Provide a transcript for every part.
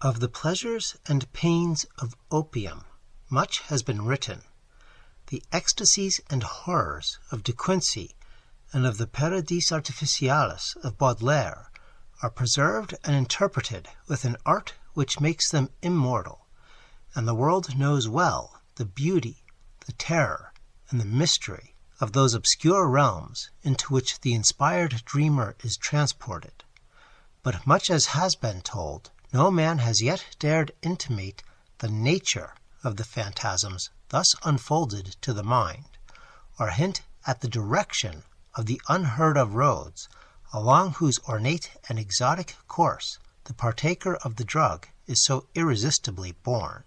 Of the pleasures and pains of opium much has been written. The ecstasies and horrors of De Quincey and of the Paradis Artificialis of Baudelaire are preserved and interpreted with an art which makes them immortal, and the world knows well the beauty, the terror, and the mystery of those obscure realms into which the inspired dreamer is transported. But much as has been told, no man has yet dared intimate the nature of the phantasms thus unfolded to the mind, or hint at the direction of the unheard-of roads along whose ornate and exotic course the partaker of the drug is so irresistibly borne.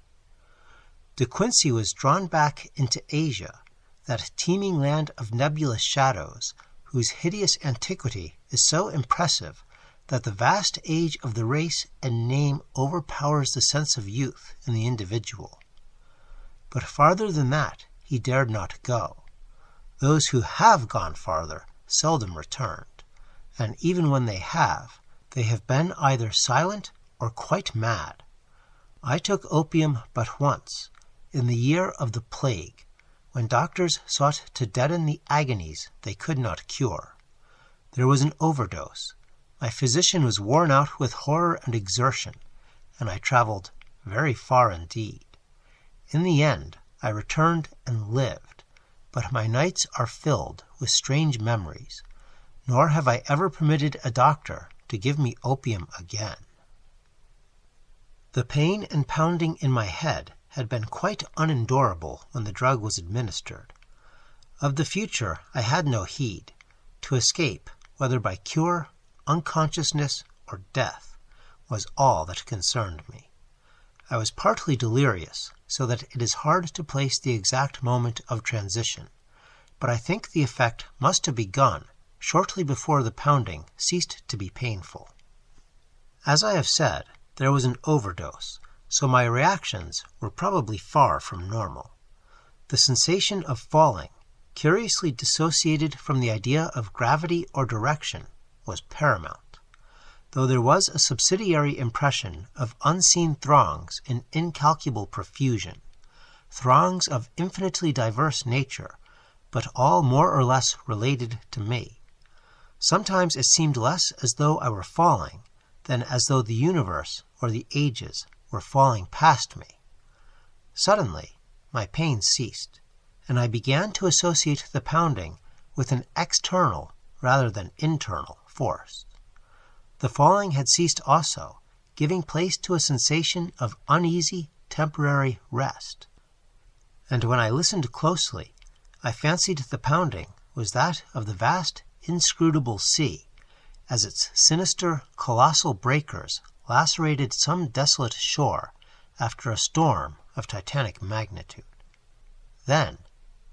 De Quincey was drawn back into Asia, that teeming land of nebulous shadows, whose hideous antiquity is so impressive that the vast age of the race and name overpowers the sense of youth in the individual. But farther than that he dared not go. Those who have gone farther seldom returned, and even when they have been either silent or quite mad. I took opium but once, in the year of the plague, when doctors sought to deaden the agonies they could not cure. There was an overdose. My physician was worn out with horror and exertion, and I traveled very far indeed. In the end, I returned and lived, but my nights are filled with strange memories, nor have I ever permitted a doctor to give me opium again. The pain and pounding in my head had been quite unendurable when the drug was administered. Of the future I had no heed. To escape, whether by cure, unconsciousness, or death, was all that concerned me. I was partly delirious, so that it is hard to place the exact moment of transition, but I think the effect must have begun shortly before the pounding ceased to be painful. As I have said, there was an overdose, so my reactions were probably far from normal. The sensation of falling, curiously dissociated from the idea of gravity or direction, was paramount, though there was a subsidiary impression of unseen throngs in incalculable profusion, throngs of infinitely diverse nature, but all more or less related to me. Sometimes it seemed less as though I were falling than as though the universe or the ages were falling past me. Suddenly, my pain ceased, and I began to associate the pounding with an external rather than internal force. The falling had ceased also, giving place to a sensation of uneasy, temporary rest. And when I listened closely, I fancied the pounding was that of the vast, inscrutable sea, as its sinister, colossal breakers lacerated some desolate shore after a storm of titanic magnitude. Then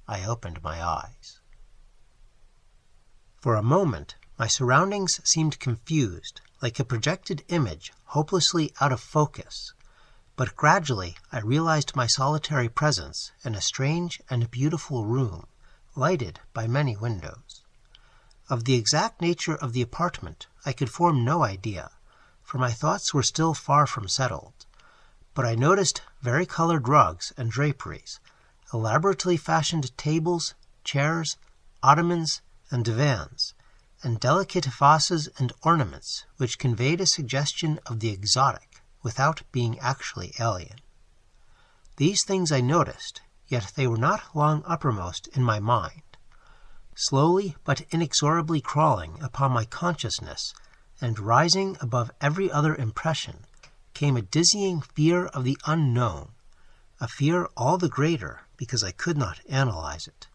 I opened my eyes. For a moment, my surroundings seemed confused, like a projected image hopelessly out of focus, but gradually I realized my solitary presence in a strange and beautiful room, lighted by many windows. Of the exact nature of the apartment I could form no idea, for my thoughts were still far from settled, but I noticed varicolored rugs and draperies, elaborately fashioned tables, chairs, ottomans, and divans, and delicate vases and ornaments which conveyed a suggestion of the exotic without being actually alien. These things I noticed, yet they were not long uppermost in my mind. Slowly but inexorably crawling upon my consciousness and rising above every other impression came a dizzying fear of the unknown, a fear all the greater because I could not analyze it,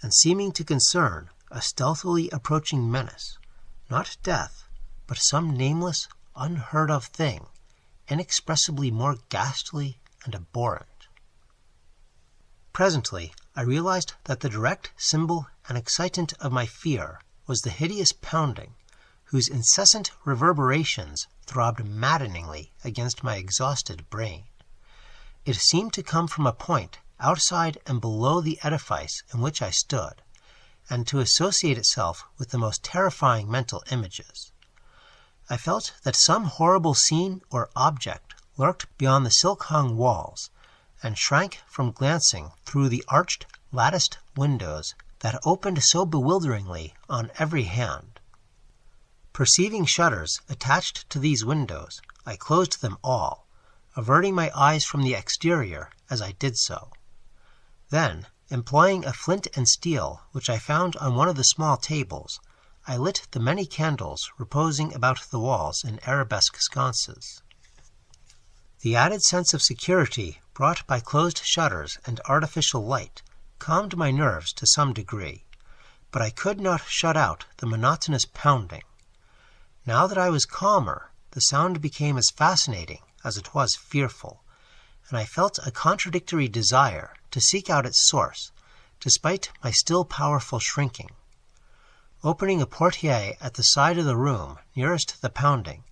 and seeming to concern a stealthily approaching menace, not death, but some nameless, unheard-of thing, inexpressibly more ghastly and abhorrent. Presently, I realized that the direct symbol and excitant of my fear was the hideous pounding, whose incessant reverberations throbbed maddeningly against my exhausted brain. It seemed to come from a point outside and below the edifice in which I stood, and to associate itself with the most terrifying mental images. I felt that some horrible scene or object lurked beyond the silk-hung walls, and shrank from glancing through the arched, latticed windows that opened so bewilderingly on every hand. Perceiving shutters attached to these windows, I closed them all, averting my eyes from the exterior as I did so. Then, employing a flint and steel which I found on one of the small tables, I lit the many candles reposing about the walls in arabesque sconces. The added sense of security brought by closed shutters and artificial light calmed my nerves to some degree, but I could not shut out the monotonous pounding. Now that I was calmer, the sound became as fascinating as it was fearful, and I felt a contradictory desire to seek out its source, despite my still powerful shrinking. Opening a portière at the side of the room nearest the pounding,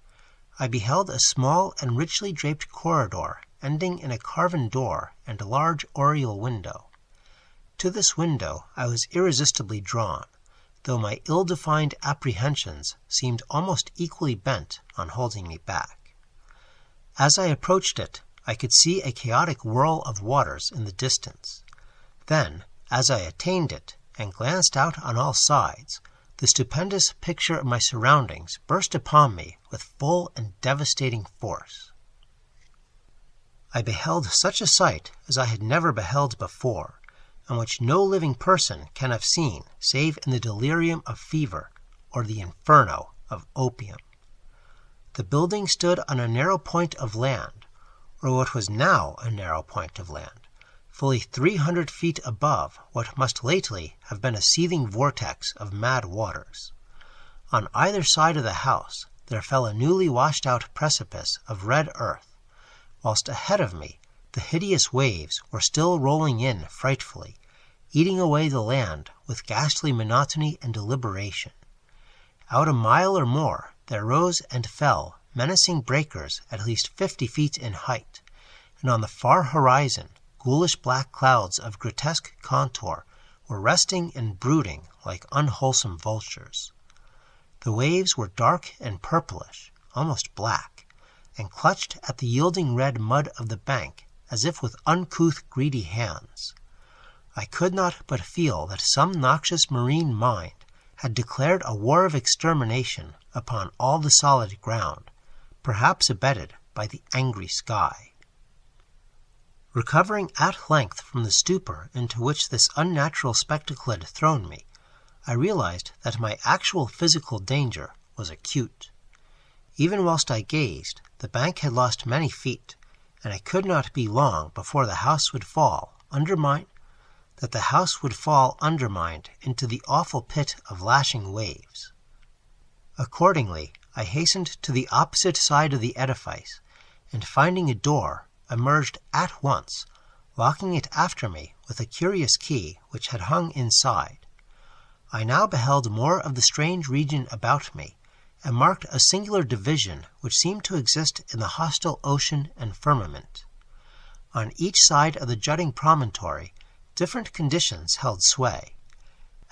I beheld a small and richly draped corridor ending in a carven door and a large oriel window. To this window I was irresistibly drawn, though my ill-defined apprehensions seemed almost equally bent on holding me back. As I approached it, I could see a chaotic whirl of waters in the distance. Then, as I attained it and glanced out on all sides, the stupendous picture of my surroundings burst upon me with full and devastating force. I beheld such a sight as I had never beheld before, and which no living person can have seen save in the delirium of fever or the inferno of opium. The building stood on a narrow point of land, or what was now a narrow point of land, fully 300 feet above what must lately have been a seething vortex of mad waters. On either side of the house there fell a newly washed-out precipice of red earth, whilst ahead of me the hideous waves were still rolling in frightfully, eating away the land with ghastly monotony and deliberation. Out a mile or more there rose and fell menacing breakers at least 50 feet in height, and on the far horizon ghoulish black clouds of grotesque contour were resting and brooding like unwholesome vultures. The waves were dark and purplish, almost black, and clutched at the yielding red mud of the bank as if with uncouth greedy hands. I could not but feel that some noxious marine mind had declared a war of extermination upon all the solid ground, perhaps abetted by the angry sky. Recovering at length from the stupor into which this unnatural spectacle had thrown me, I realized that my actual physical danger was acute. Even whilst I gazed, the bank had lost many feet, and it could not be long before the house would fall undermined into the awful pit of lashing waves. Accordingly, I hastened to the opposite side of the edifice, and finding a door, emerged at once, locking it after me with a curious key which had hung inside. I now beheld more of the strange region about me, and marked a singular division which seemed to exist in the hostile ocean and firmament. On each side of the jutting promontory, different conditions held sway.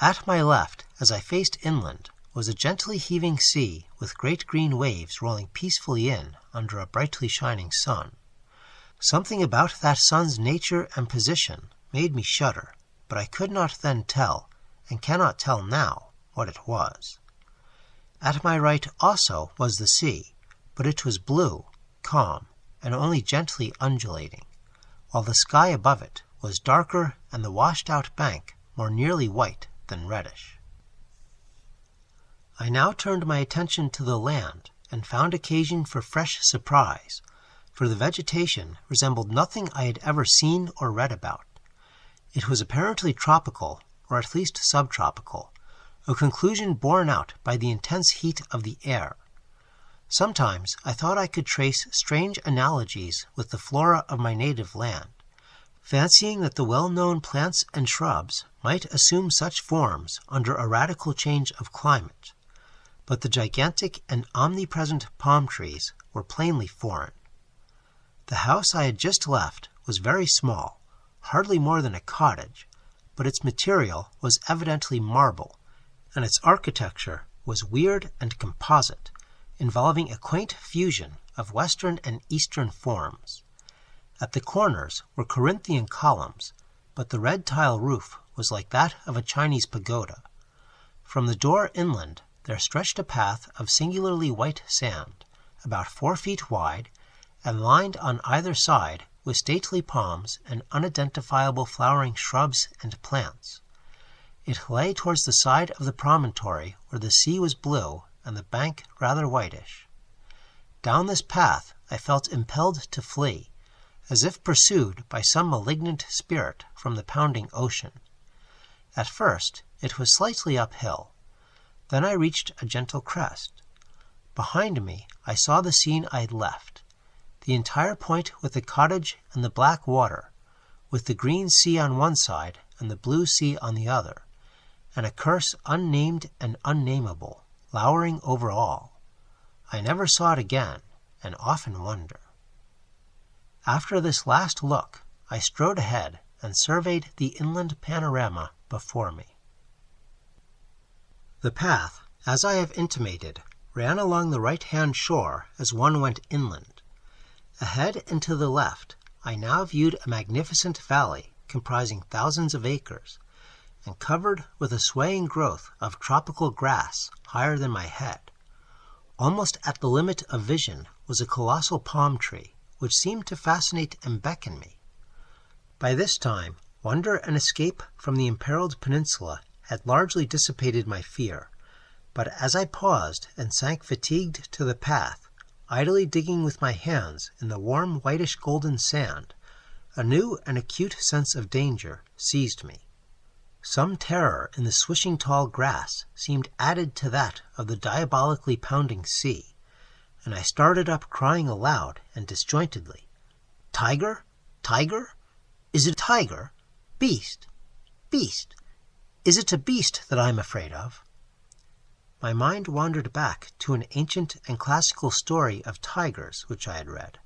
At my left, as I faced inland, was a gently heaving sea with great green waves rolling peacefully in under a brightly shining sun. Something about that sun's nature and position made me shudder, but I could not then tell, and cannot tell now, what it was. At my right also was the sea, but it was blue, calm, and only gently undulating, while the sky above it was darker and the washed-out bank more nearly white than reddish. I now turned my attention to the land, and found occasion for fresh surprise, for the vegetation resembled nothing I had ever seen or read about. It was apparently tropical, or at least subtropical, a conclusion borne out by the intense heat of the air. Sometimes I thought I could trace strange analogies with the flora of my native land, fancying that the well-known plants and shrubs might assume such forms under a radical change of climate, but the gigantic and omnipresent palm trees were plainly foreign. The house I had just left was very small, hardly more than a cottage, but its material was evidently marble, and its architecture was weird and composite, involving a quaint fusion of western and eastern forms. At the corners were Corinthian columns, but the red tile roof was like that of a Chinese pagoda. From the door inland there stretched a path of singularly white sand, about 4 feet wide, and lined on either side with stately palms and unidentifiable flowering shrubs and plants. It lay towards the side of the promontory where the sea was blue and the bank rather whitish. Down this path I felt impelled to flee, as if pursued by some malignant spirit from the pounding ocean. At first it was slightly uphill. Then I reached a gentle crest. Behind me I saw the scene I had left, the entire point with the cottage and the black water, with the green sea on one side and the blue sea on the other, and a curse unnamed and unnameable lowering over all. I never saw it again, and often wonder. After this last look, I strode ahead and surveyed the inland panorama before me. The path, as I have intimated, ran along the right-hand shore as one went inland. Ahead and to the left, I now viewed a magnificent valley comprising thousands of acres, and covered with a swaying growth of tropical grass higher than my head. Almost at the limit of vision was a colossal palm tree, which seemed to fascinate and beckon me. By this time, wonder and escape from the imperiled peninsula had largely dissipated my fear, but as I paused and sank fatigued to the path, idly digging with my hands in the warm whitish golden sand, a new and acute sense of danger seized me. Some terror in the swishing tall grass seemed added to that of the diabolically pounding sea, and I started up crying aloud and disjointedly, "Tiger? Tiger? Is it a tiger? Beast? Beast? Is it a beast that I am afraid of?" My mind wandered back to an ancient and classical story of tigers which I had read.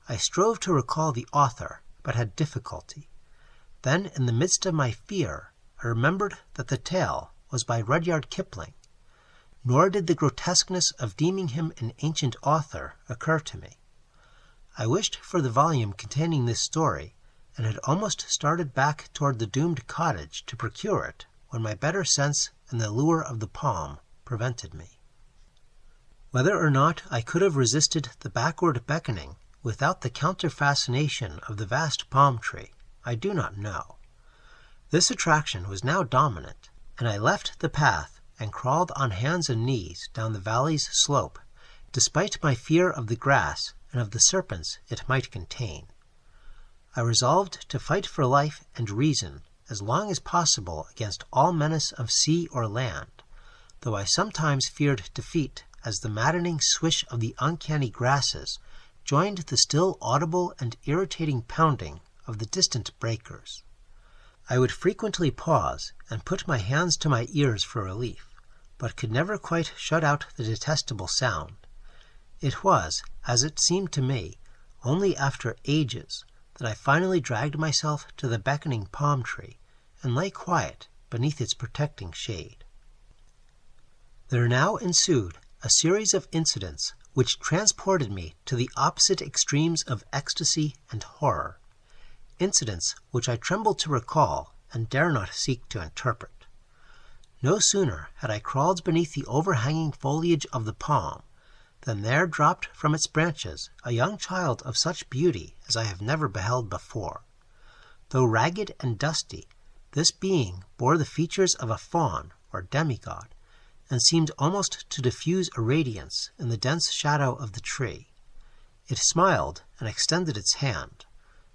I strove to recall the author, but had difficulty. Then, in the midst of my fear, I remembered that the tale was by Rudyard Kipling, nor did the grotesqueness of deeming him an ancient author occur to me. I wished for the volume containing this story, and had almost started back toward the doomed cottage to procure it, when my better sense and the lure of the palm prevented me. Whether or not I could have resisted the backward beckoning without the counter-fascination of the vast palm tree, I do not know. This attraction was now dominant, and I left the path and crawled on hands and knees down the valley's slope, despite my fear of the grass and of the serpents it might contain. I resolved to fight for life and reason as long as possible against all menace of sea or land, though I sometimes feared defeat as the maddening swish of the uncanny grasses joined the still audible and irritating pounding of the distant breakers. I would frequently pause and put my hands to my ears for relief, but could never quite shut out the detestable sound. It was, as it seemed to me, only after ages that I finally dragged myself to the beckoning palm tree and lay quiet beneath its protecting shade. There now ensued a series of incidents which transported me to the opposite extremes of ecstasy and horror, incidents which I tremble to recall and dare not seek to interpret. No sooner had I crawled beneath the overhanging foliage of the palm than there dropped from its branches a young child of such beauty as I have never beheld before. Though ragged and dusty, this being bore the features of a faun or demigod, and seemed almost to diffuse a radiance in the dense shadow of the tree. It smiled and extended its hand,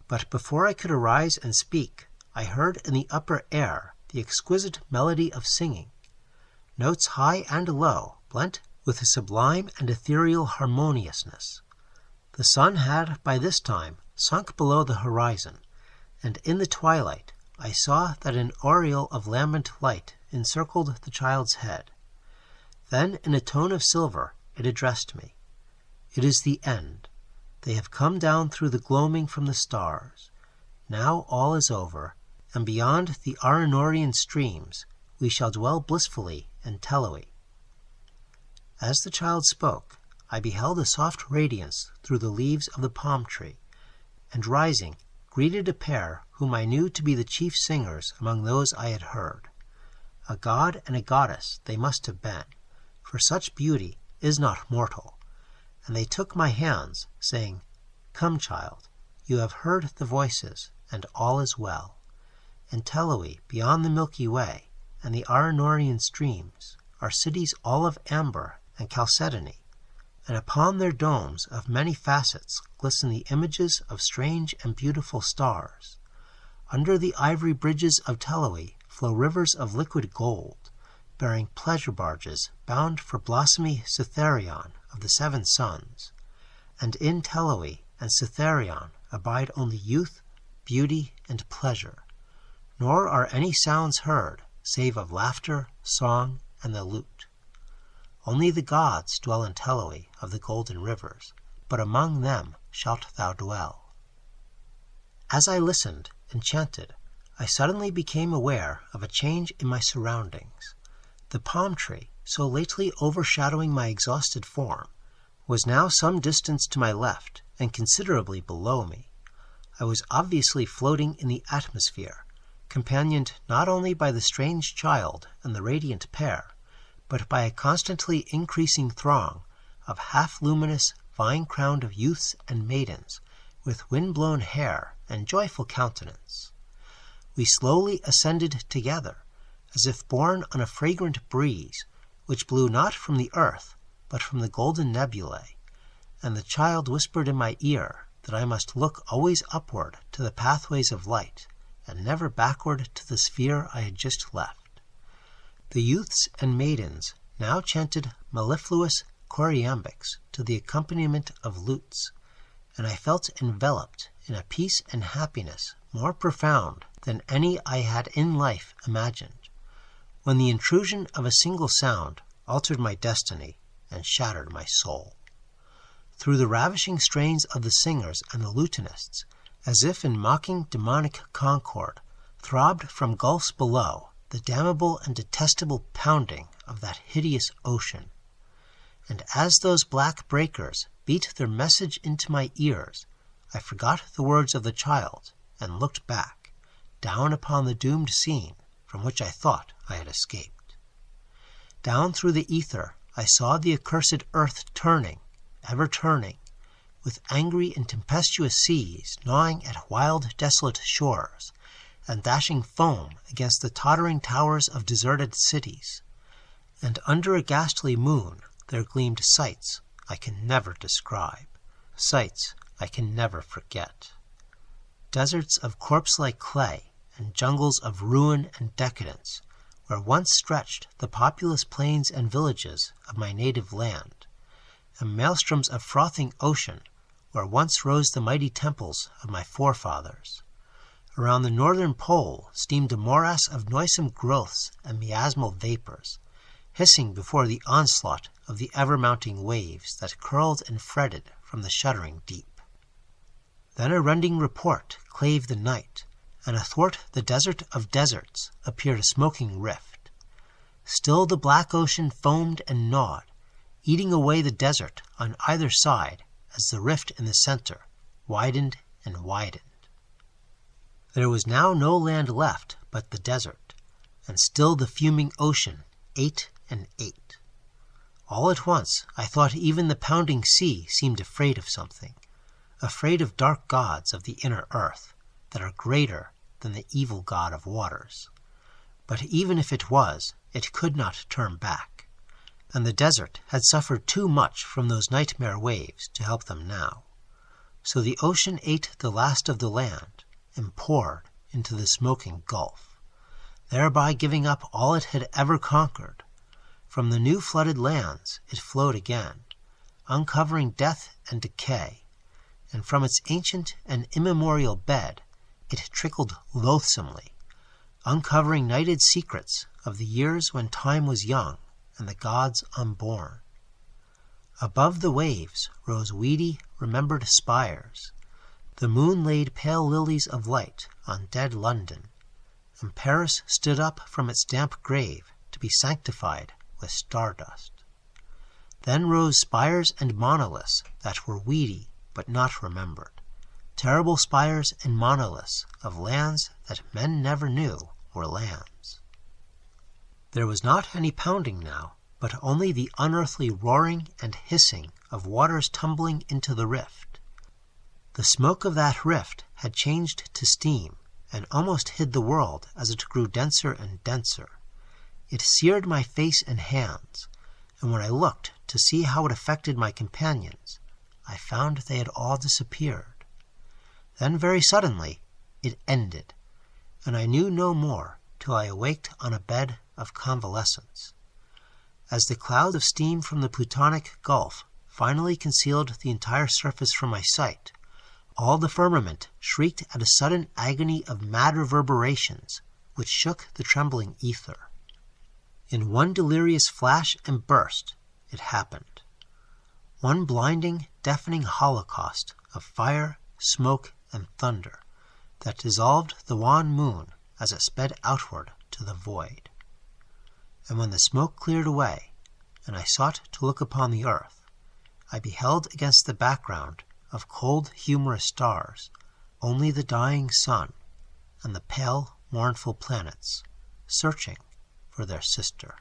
but before I could arise and speak, I heard in the upper air the exquisite melody of singing. Notes high and low blent with a sublime and ethereal harmoniousness. The sun had by this time sunk below the horizon, and in the twilight I saw that an aureole of lambent light encircled the child's head. Then, in a tone of silver, it addressed me. "It is the end. They have come down through the gloaming from the stars. Now all is over, and beyond the Aranorian streams we shall dwell blissfully in Teloe." As the child spoke, I beheld a soft radiance through the leaves of the palm tree, and rising, greeted a pair whom I knew to be the chief singers among those I had heard. A god and a goddess they must have been, for such beauty is not mortal. And they took my hands, saying, "Come, child, you have heard the voices, and all is well. In Teloe, beyond the Milky Way, and the Aranorian streams, are cities all of amber and chalcedony, and upon their domes of many facets glisten the images of strange and beautiful stars. Under the ivory bridges of Teloe flow rivers of liquid gold, bearing pleasure barges bound for blossomy Cytherion of the seven suns. And in Teloe and Cytherion abide only youth, beauty, and pleasure, nor are any sounds heard save of laughter, song, and the lute. Only the gods dwell in Teloe of the golden rivers, but among them shalt thou dwell." As I listened, enchanted, I suddenly became aware of a change in my surroundings. The palm tree, so lately overshadowing my exhausted form, was now some distance to my left and considerably below me. I was obviously floating in the atmosphere, companioned not only by the strange child and the radiant pair, but by a constantly increasing throng of half-luminous, vine-crowned youths and maidens, with wind-blown hair and joyful countenance. We slowly ascended together, as if borne on a fragrant breeze, which blew not from the earth, but from the golden nebulae, and the child whispered in my ear that I must look always upward to the pathways of light, and never backward to the sphere I had just left. The youths and maidens now chanted mellifluous choriambics to the accompaniment of lutes, and I felt enveloped in a peace and happiness more profound than any I had in life imagined, when the intrusion of a single sound altered my destiny and shattered my soul. Through the ravishing strains of the singers and the lutanists, as if in mocking demonic concord, throbbed from gulfs below the damnable and detestable pounding of that hideous ocean. And as those black breakers beat their message into my ears, I forgot the words of the child and looked back, down upon the doomed scene from which I thought I had escaped. Down through the ether I saw the accursed earth turning, ever turning, with angry and tempestuous seas gnawing at wild, desolate shores, and dashing foam against the tottering towers of deserted cities. And under a ghastly moon there gleamed sights I can never describe, sights I can never forget. Deserts of corpse-like clay and jungles of ruin and decadence, where once stretched the populous plains and villages of my native land, and maelstroms of frothing ocean, where once rose the mighty temples of my forefathers. Around the northern pole steamed a morass of noisome growths and miasmal vapors, hissing before the onslaught of the ever-mounting waves that curled and fretted from the shuddering deep. Then a rending report clave the night, and athwart the desert of deserts appeared a smoking rift. Still the black ocean foamed and gnawed, eating away the desert on either side as the rift in the center widened and widened. There was now no land left but the desert, and still the fuming ocean ate and ate. All at once I thought even the pounding sea seemed afraid of something, afraid of dark gods of the inner earth that are greater than the evil god of waters. But even if it was, it could not turn back, and the desert had suffered too much from those nightmare waves to help them now. So the ocean ate the last of the land and poured into the smoking gulf, thereby giving up all it had ever conquered. From the new flooded lands it flowed again, uncovering death and decay, and from its ancient and immemorial bed it trickled loathsomely, uncovering nighted secrets of the years when time was young and the gods unborn. Above the waves rose weedy, remembered spires. The moon laid pale lilies of light on dead London, and Paris stood up from its damp grave to be sanctified with stardust. Then rose spires and monoliths that were weedy but not remembered. Terrible spires and monoliths of lands that men never knew were lands. There was not any pounding now, but only the unearthly roaring and hissing of waters tumbling into the rift. The smoke of that rift had changed to steam, and almost hid the world as it grew denser and denser. It seared my face and hands, and when I looked to see how it affected my companions, I found they had all disappeared. Then very suddenly it ended, and I knew no more till I awaked on a bed of convalescence. As the cloud of steam from the Plutonic Gulf finally concealed the entire surface from my sight, all the firmament shrieked at a sudden agony of mad reverberations which shook the trembling ether. In one delirious flash and burst it happened. One blinding, deafening holocaust of fire, smoke, and thunder that dissolved the wan moon as it sped outward to the void. And when the smoke cleared away, and I sought to look upon the earth, I beheld against the background of cold, humorous stars only the dying sun and the pale, mournful planets, searching for their sister.